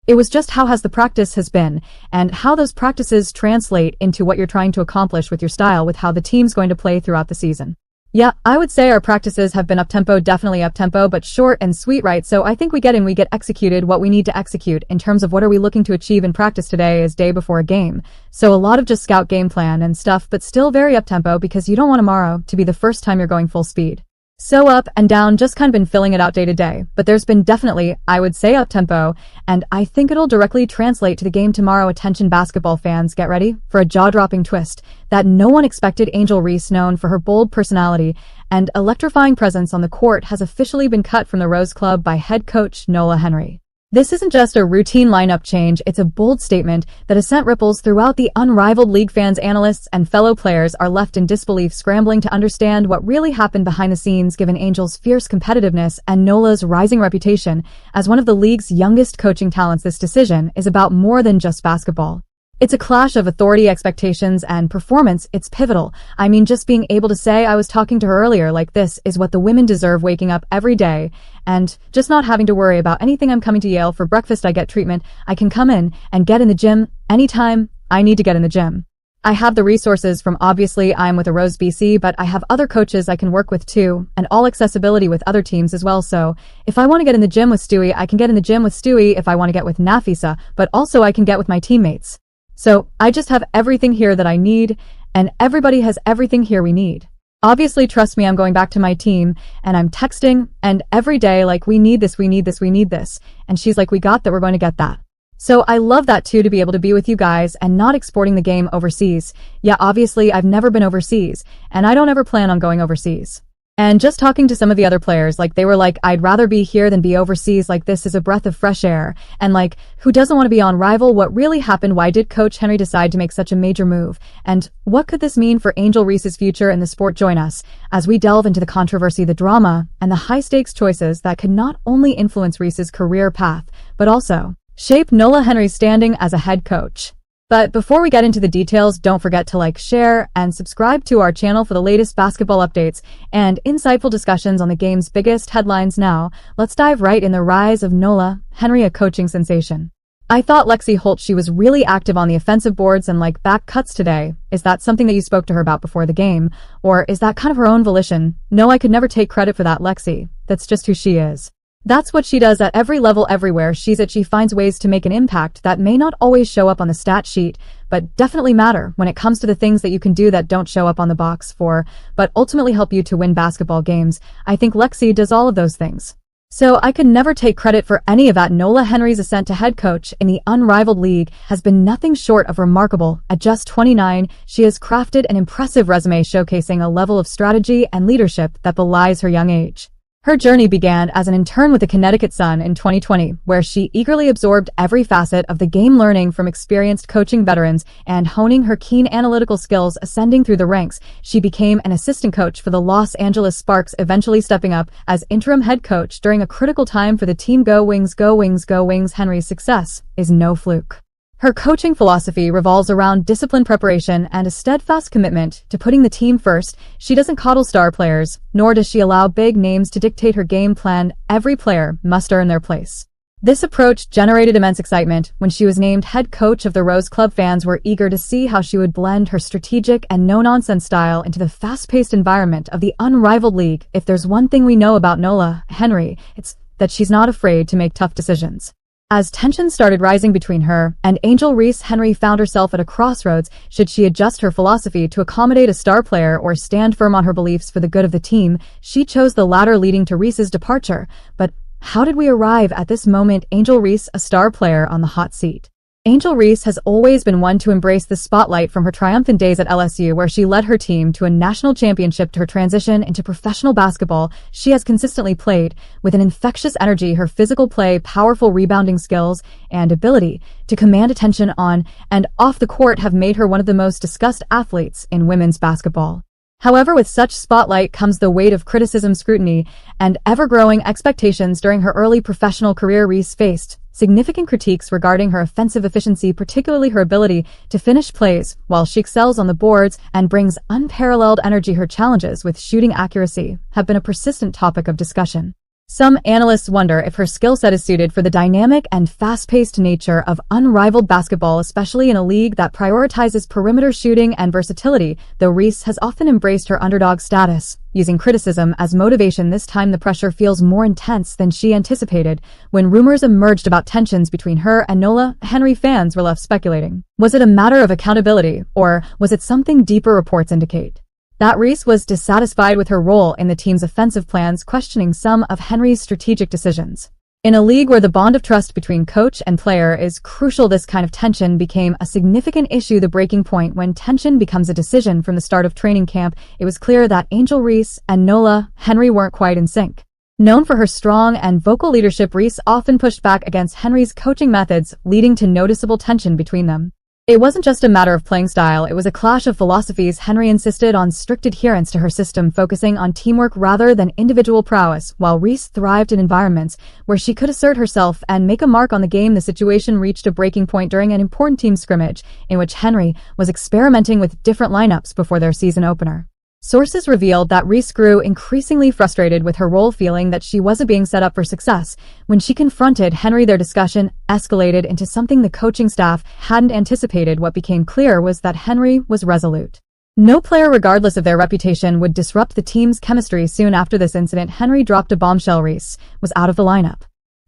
It was just how has the practice has been, and how those practices translate into what you're trying to accomplish with your style with how the team's going to play throughout the season. Yeah, I would say our practices have been up-tempo, definitely up-tempo, but short and sweet, right? So I think we get executed what we need to execute in terms of what are we looking to achieve in practice today is day before a game. So a lot of just scout game plan and stuff, but still very up-tempo because you don't want tomorrow to be the first time you're going full speed. So up and down, just kind of been filling it out day to day, but there's been definitely, I would say, up-tempo, and I think it'll directly translate to the game tomorrow. Attention basketball fans, get ready for a jaw-dropping twist that no one expected. Angel Reese, known for her bold personality and electrifying presence on the court, has officially been cut from the Rose Club by head coach Nola Henry. This isn't just a routine lineup change, it's a bold statement that has sent ripples throughout the unrivaled league. Fans, analysts, and fellow players are left in disbelief, scrambling to understand what really happened behind the scenes given Angel's fierce competitiveness and Nola's rising reputation as one of the league's youngest coaching talents. This decision is about more than just basketball. It's a clash of authority, expectations, and performance. It's pivotal. I mean, just being able to say, I was talking to her earlier, like, this is what the women deserve, waking up every day and just not having to worry about anything. I'm coming to Yale for breakfast. I get treatment. I can come in and get in the gym anytime I need to get in the gym. I have the resources from, obviously, I'm with a Rose BC, but I have other coaches I can work with too, and all accessibility with other teams as well. So if I want to get in the gym with Stewie, I can get in the gym with Stewie. If I want to get with Nafisa, but also I can get with my teammates. So I just have everything here that I need, and everybody has everything here we need. Obviously, trust me, I'm going back to my team, and I'm texting, and every day, like, we need this, we need this, we need this. And she's like, we got that, we're going to get that. So I love that too, to be able to be with you guys and not exporting the game overseas. Yeah, obviously, I've never been overseas, and I don't ever plan on going overseas. And just talking to some of the other players, like, they were like, I'd rather be here than be overseas. Like, this is a breath of fresh air. And like, who doesn't want to be on rival? What really happened? Why did Coach Henry decide to make such a major move? And what could this mean for Angel Reese's future in the sport? Join us as we delve into the controversy, the drama, and the high-stakes choices that could not only influence Reese's career path, but also shape Nola Henry's standing as a head coach. But before we get into the details, don't forget to like, share, and subscribe to our channel for the latest basketball updates and insightful discussions on the game's biggest headlines. Now, let's dive right in. The rise of Nola Henry, a coaching sensation. I thought Lexi Holt, she was really active on the offensive boards and like back cuts today. Is that something that you spoke to her about before the game? Or is that kind of her own volition? No, I could never take credit for that, Lexi. That's just who she is. That's what she does at every level, everywhere she's at. She finds ways to make an impact that may not always show up on the stat sheet, but definitely matter when it comes to the things that you can do that don't show up on the box for, but ultimately help you to win basketball games. I think Lexi does all of those things. So I could never take credit for any of that. Nola Henry's ascent to head coach in the unrivaled league has been nothing short of remarkable. At just 29, she has crafted an impressive resume showcasing a level of strategy and leadership that belies her young age. Her journey began as an intern with the Connecticut Sun in 2020, where she eagerly absorbed every facet of the game, learning from experienced coaching veterans and honing her keen analytical skills. Ascending through the ranks, she became an assistant coach for the Los Angeles Sparks, eventually stepping up as interim head coach during a critical time for the team. Go Wings, go Wings, go Wings. Henry's success is no fluke. Her coaching philosophy revolves around disciplined preparation and a steadfast commitment to putting the team first. She doesn't coddle star players, nor does she allow big names to dictate her game plan. Every player must earn their place. This approach generated immense excitement when she was named head coach of the Rose Club. Fans were eager to see how she would blend her strategic and no-nonsense style into the fast-paced environment of the unrivaled league. If there's one thing we know about Nola Henry, it's that she's not afraid to make tough decisions. As tensions started rising between her and Angel Reese, Henry found herself at a crossroads. Should she adjust her philosophy to accommodate a star player or stand firm on her beliefs for the good of the team? She chose the latter, leading to Reese's departure. But how did we arrive at this moment? Angel Reese, a star player on the hot seat. Angel Reese has always been one to embrace the spotlight. From her triumphant days at LSU, where she led her team to a national championship, to her transition into professional basketball, she has consistently played with an infectious energy. Her physical play, powerful rebounding skills, and ability to command attention on and off the court have made her one of the most discussed athletes in women's basketball. However, with such spotlight comes the weight of criticism, scrutiny, and ever-growing expectations. During her early professional career, Reese faced significant critiques regarding her offensive efficiency, particularly her ability to finish plays. While she excels on the boards and brings unparalleled energy, her challenges with shooting accuracy have been a persistent topic of discussion. Some analysts wonder if her skill set is suited for the dynamic and fast-paced nature of unrivaled basketball, especially in a league that prioritizes perimeter shooting and versatility, though Reese has often embraced her underdog status. Using criticism as motivation, this time the pressure feels more intense than she anticipated. When rumors emerged about tensions between her and Nola Henry, fans were left speculating. Was it a matter of accountability, or was it something deeper? Reports indicate that Reese was dissatisfied with her role in the team's offensive plans, questioning some of Henry's strategic decisions. In a league where the bond of trust between coach and player is crucial, this kind of tension became a significant issue. The breaking point when tension becomes a decision. From the start of training camp, it was clear that Angel Reese and Nola Henry weren't quite in sync. Known for her strong and vocal leadership, Reese often pushed back against Henry's coaching methods, leading to noticeable tension between them. It wasn't just a matter of playing style, it was a clash of philosophies. Henry insisted on strict adherence to her system, focusing on teamwork rather than individual prowess, while Reese thrived in environments where she could assert herself and make a mark on the game. The situation reached a breaking point during an important team scrimmage, in which Henry was experimenting with different lineups before their season opener. Sources revealed that Reese grew increasingly frustrated with her role, feeling that she wasn't being set up for success. When she confronted Henry, their discussion escalated into something the coaching staff hadn't anticipated. What became clear was that Henry was resolute. No player, regardless of their reputation, would disrupt the team's chemistry. Soon after this incident, Henry dropped a bombshell: Reese was out of the lineup.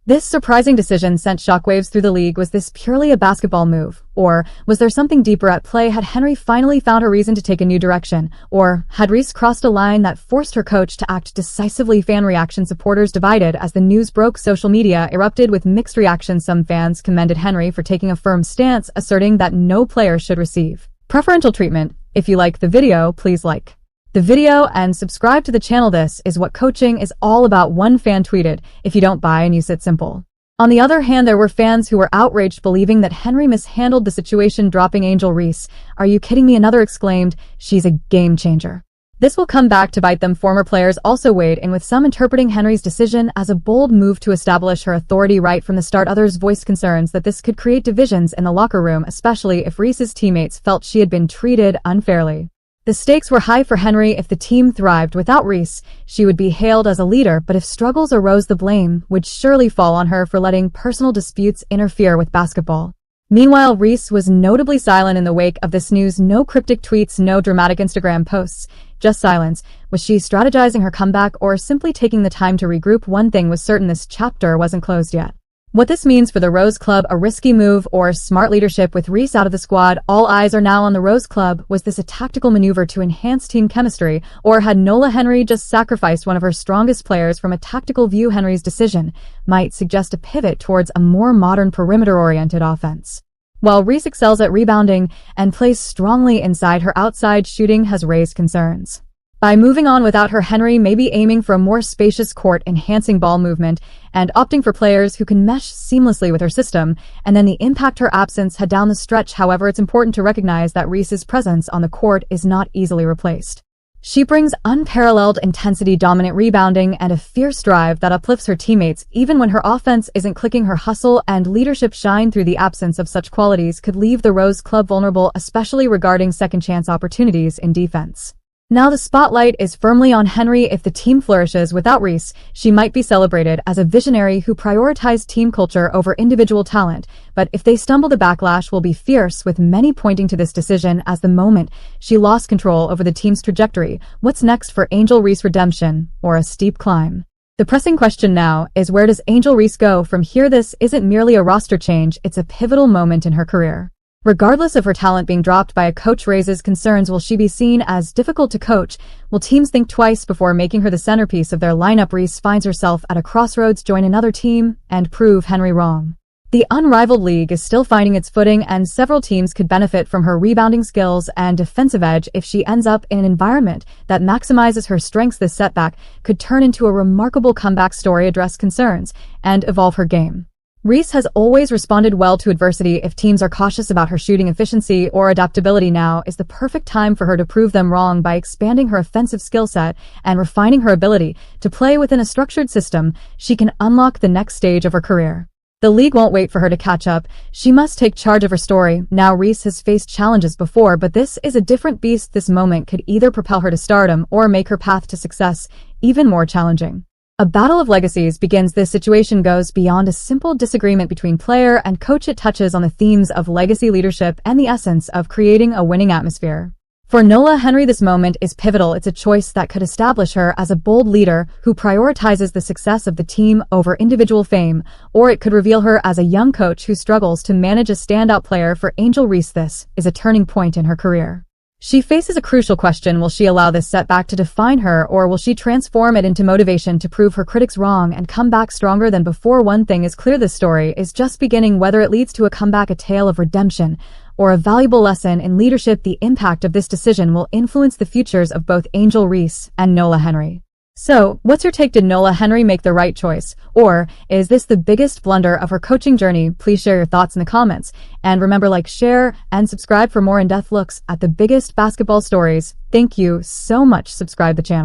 This surprising decision sent shockwaves through the league. Was this purely a basketball move? Or was there something deeper at play? Had Henry finally found a reason to take a new direction? Or had Reese crossed a line that forced her coach to act decisively? Fan reaction: supporters divided as the news broke. Social media erupted with mixed reactions. Some fans commended Henry for taking a firm stance, asserting that no player should receive preferential treatment. If you like the video, please like the video and subscribe to the channel. This is what coaching is all about, one fan tweeted. If you don't buy and you sit simple. On the other hand, there were fans who were outraged, believing that Henry mishandled the situation, dropping Angel Reese. "Are you kidding me?" another exclaimed. "She's a game changer." This will come back to bite them. Former players also weighed in, with some interpreting Henry's decision as a bold move to establish her authority right from the start. Others voiced concerns that this could create divisions in the locker room, especially if Reese's teammates felt she had been treated unfairly. The stakes were high for Henry. If the team thrived without Reese, she would be hailed as a leader, but if struggles arose, the blame would surely fall on her for letting personal disputes interfere with basketball. Meanwhile, Reese was notably silent in the wake of this news. No cryptic tweets, no dramatic Instagram posts, just silence. Was she strategizing her comeback or simply taking the time to regroup? One thing was certain: this chapter wasn't closed yet. What this means for the Rose Club: a risky move or smart leadership? With Reese out of the squad, all eyes are now on the Rose Club. Was this a tactical maneuver to enhance team chemistry, or had Nola Henry just sacrificed one of her strongest players? From a tactical view, Henry's decision might suggest a pivot towards a more modern perimeter-oriented offense. While Reese excels at rebounding and plays strongly inside, her outside shooting has raised concerns. By moving on without her, Henry may be aiming for a more spacious court, enhancing ball movement, and opting for players who can mesh seamlessly with her system, and then the impact her absence had down the stretch. However, it's important to recognize that Reese's presence on the court is not easily replaced. She brings unparalleled intensity, dominant rebounding, and a fierce drive that uplifts her teammates. Even when her offense isn't clicking, her hustle and leadership shine through. The absence of such qualities could leave the Rose Club vulnerable, especially regarding second-chance opportunities in defense. Now the spotlight is firmly on Henry. If the team flourishes without Reese, she might be celebrated as a visionary who prioritized team culture over individual talent. But if they stumble, the backlash will be fierce, with many pointing to this decision as the moment she lost control over the team's trajectory. What's next for Angel Reese? Redemption or a steep climb? The pressing question now is, where does Angel Reese go from here? This isn't merely a roster change, it's a pivotal moment in her career. Regardless of her talent, being dropped by a coach raises concerns. Will she be seen as difficult to coach? Will teams think twice before making her the centerpiece of their lineup? Reese finds herself at a crossroads: join another team and prove Henry wrong. The unrivaled league is still finding its footing, and several teams could benefit from her rebounding skills and defensive edge. If she ends up in an environment that maximizes her strengths, this setback could turn into a remarkable comeback story, address concerns, and evolve her game. Reese has always responded well to adversity. If teams are cautious about her shooting efficiency or adaptability, now is the perfect time for her to prove them wrong. By expanding her offensive skill set and refining her ability to play within a structured system, she can unlock the next stage of her career. The league won't wait for her to catch up. She must take charge of her story. Now, Reese has faced challenges before, but this is a different beast. This moment could either propel her to stardom or make her path to success even more challenging. A battle of legacies begins. This situation goes beyond a simple disagreement between player and coach. It touches on the themes of legacy leadership and the essence of creating a winning atmosphere. For Nola Henry, this moment is pivotal. It's a choice that could establish her as a bold leader who prioritizes the success of the team over individual fame, or it could reveal her as a young coach who struggles to manage a standout player. For Angel Reese, this is a turning point in her career. She faces a crucial question. Will she allow this setback to define her, or will she transform it into motivation to prove her critics wrong and come back stronger than before? One thing is clear: this story is just beginning. Whether it leads to a comeback, a tale of redemption, or a valuable lesson in leadership, the impact of this decision will influence the futures of both Angel Reese and Nola Henry. So, what's your take? Did Nola Henry make the right choice? Or is this the biggest blunder of her coaching journey? Please share your thoughts in the comments. And remember, like, share, and subscribe for more in-depth looks at the biggest basketball stories. Thank you so much. Subscribe the channel.